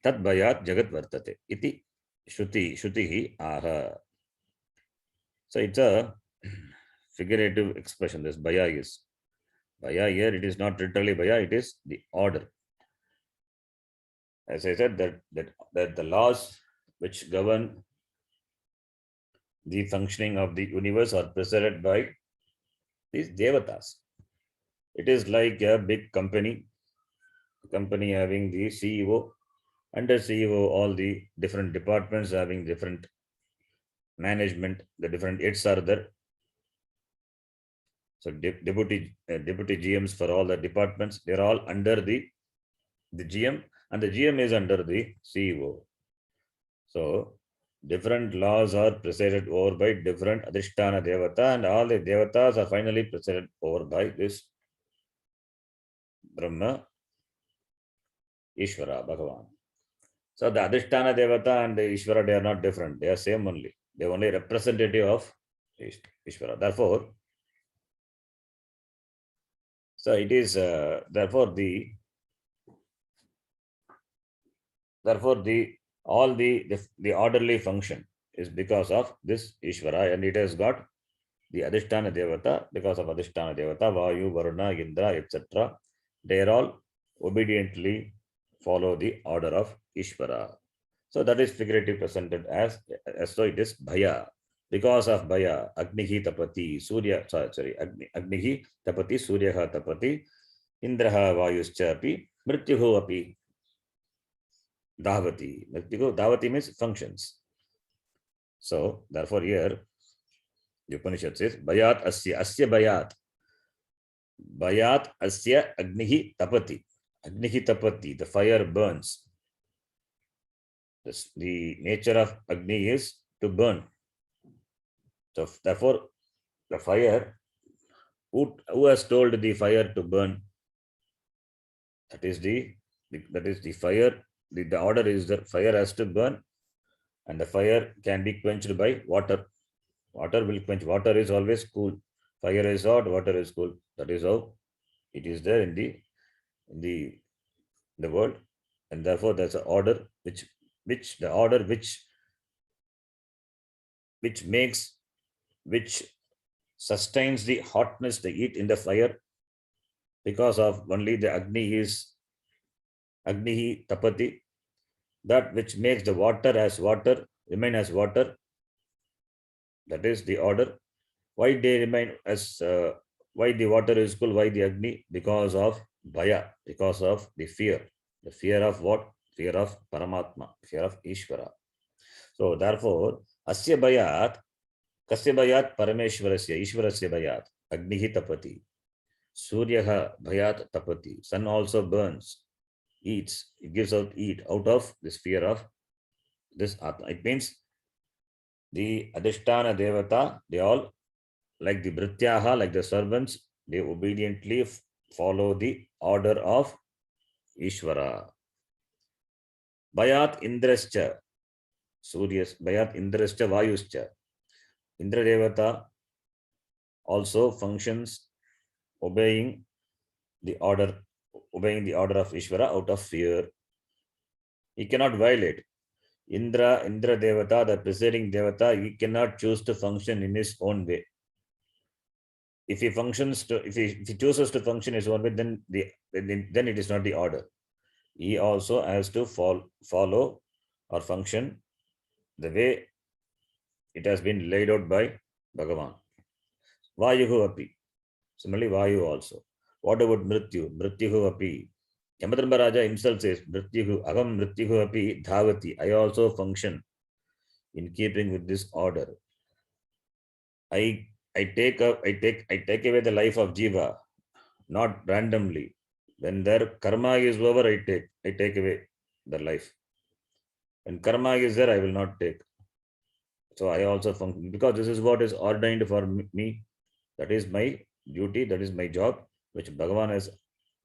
tat bayat jagat vartate iti Shruti aha. So it's a figurative expression. This baya is baya here, it is not literally baya, it is the order. As I said, that the laws which govern the functioning of the universe are presided by these devatas. It is like a big company having the CEO, under CEO all the different departments having different management, the different heads are there. So deputy GMs for all the departments, they're all under the GM, and the GM is under the CEO. So different laws are presided over by different Adhisthana Devata, and all the Devatas are finally presided over by this Brahma, Ishvara, Bhagavan. So the Adhisthana Devata and the Ishvara, they are not different. They are same only. They are only representative of Ishvara. Therefore, so it is, therefore the all the orderly function is because of this Ishvara, and it has got the Adhisthana Devata, because of Adhisthana Devata, Vayu, Varuna, Indra, etc. They are all obediently follow the order of Ishvara. So that is figuratively presented as so it is Bhaya. Because of Bhaya, Agnihi Tapati, Surya, Agnihi Tapati, Suryaha Tapati, Indraha Vayuscha api, Mrityuho api, Dhavati. Dhavati means functions. So therefore here, the Upanishad says, Bhayat asya Bhayat. Bhayat asya Agnihi Tapati. Agnihi Tapati, the fire burns. The nature of Agni is to burn. So therefore, the fire, who has told the fire to burn? That is the fire. The order is that fire has to burn, and the fire can be quenched by water. Water will quench. Water is always cool. Fire is hot. Water is cool. That is how it is there in the world, and therefore there's an order which makes, which sustains the hotness, the heat in the fire, because of only the Agni is Agnihi Tapati, that which makes the water as water remain as water. That is the order. Why they remain as why the water is cool? Why the Agni? Because of Bhaya, because of the fear. The fear of what? Fear of Paramatma, fear of Ishvara. So therefore, Asya Bhayat, Kasya Bhayat Parameshwarasya, Ishvarasya Bhayat, Agnihi Tapati. Suryaha Bhayat Tapati. Sun also burns, eats, it gives out heat out of this fear of this Atma. It means the Adhisthana Devata, they all like the Brityaha, like the servants, they obediently follow the order of Ishvara. Bayat Indrascha, Suryas, Bayat Indrascha Vayuscha. Indra Devata also functions obeying the order, obeying the order of Ishvara out of fear. He cannot violate. Indra Devata, the presiding Devata, he cannot choose to function in his own way. If he functions to, if he chooses to function his own way, then it is not the order. He also has to follow or function the way it has been laid out by Bhagavan. Vayuhu api. Similarly, Vayu also. What about Mrityu? Mrityuhu api. Yamadharmaraja himself says, Mrityuhu, Agam Mrityuhu api dhavati. I also function in keeping with this order. I take away the life of Jiva, not randomly. When their karma is over, I take away their life. When karma is there, I will not take. So I also function because this is what is ordained for me. That is my duty. That is my job, which Bhagavan has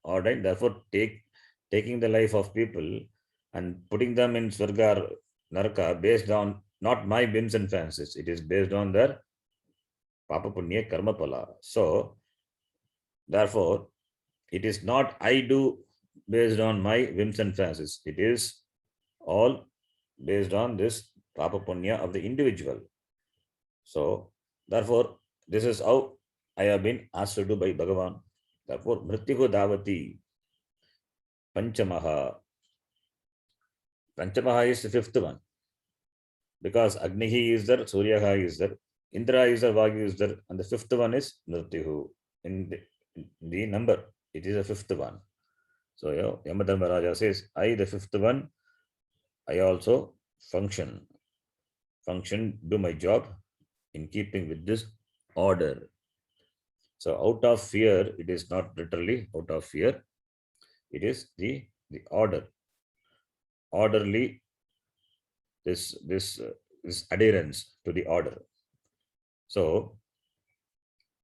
ordained. Therefore, taking the life of people and putting them in Swarga or Naraka based on not my whims and fancies. It is based on their Papa Punya Karma Pala. So, therefore, it is not I do based on my whims and fancies. It is all based on this Papa Punya of the individual. So, therefore, this is how I have been asked to do by Bhagavan. Therefore, Mrittiku Davati Panchamaha. Panchamaha is the fifth one. Because Agnihi is there, Suryaha is there, Indra is there, Vagyu is there, and the fifth one is Mrittihu. In the number, it is a fifth one. So, Yamadharmaraja says, I, the fifth one, I also function, do my job in keeping with this order. So out of fear, it is not literally out of fear. It is the order, orderly, this adherence to the order. So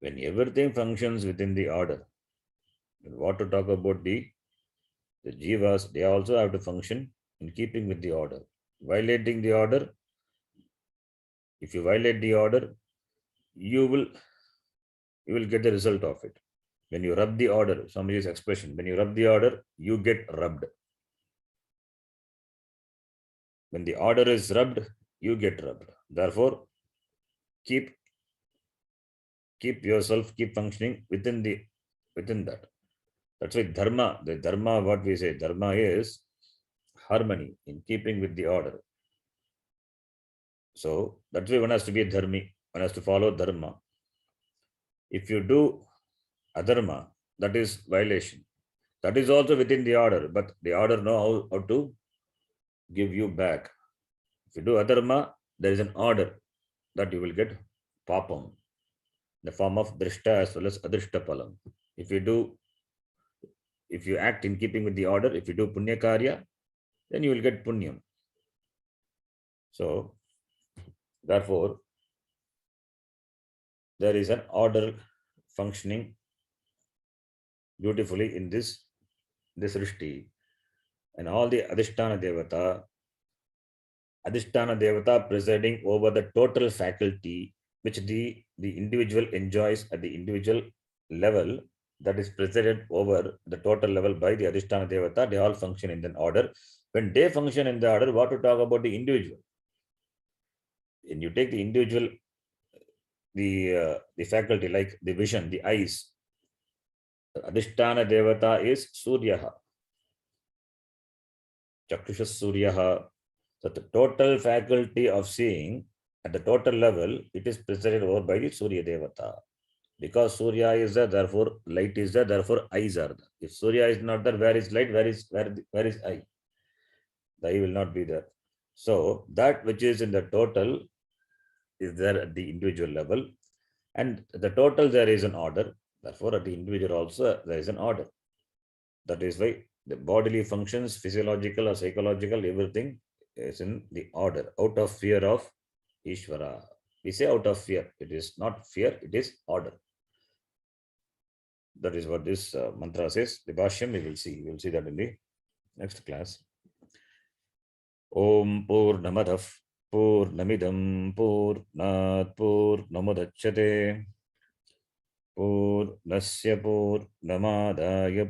when everything functions within the order, what to talk about the jivas, they also have to function in keeping with the order. Violating the order, if you violate the order, you will get the result of it. When you rub the order, somebody's expression, when you rub the order, you get rubbed. When the order is rubbed, you get rubbed. Therefore, keep yourself, keep functioning within that. That's why dharma, the dharma, what we say, dharma is harmony in keeping with the order. So that's why one has to be a dharmi, one has to follow dharma. If you do adharma, that is violation. That is also within the order, but the order know how to give you back. If you do adharma, there is an order that you will get papam, the form of drishta as well as adrishta palam. If you act in keeping with the order, if you do punya karya, then you will get punyam. So, therefore, there is an order functioning beautifully in this Srishti. And all the Adhisthana Devata presiding over the total faculty which the individual enjoys at the individual level, that is presided over the total level by the Adhisthana Devata, they all function in an order. When they function in the order, what to talk about the individual? When you take the individual, the faculty like the vision, the eyes, Adhisthana Devata is Suryaha, Chakshushas Suryaha. So the total faculty of seeing at the total level, it is presided over by the Surya Devata. Because Surya is there, therefore light is there, therefore eyes are there. If Surya is not there, where is light? Where is eye? The eye will not be there. So that which is in the total is there at the individual level, and the total there is an order. Therefore, at the individual also there is an order. That is why the bodily functions, physiological or psychological, everything is in the order, out of fear of Ishvara. We say out of fear. It is not fear, it is order. That is what this mantra says. The Bhashyam we will see. We will see that in the next class. Om Purnamadah Purnamidam Purnat Purnamudachyate Purnasya Purnamadaya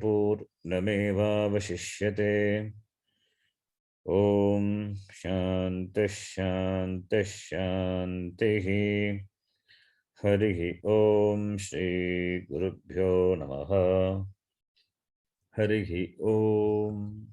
Purnamevavashishyate. Om Shanti Shanti Shanti. Harihi Om Shri Gurubhyo Namaha. Harihi Om.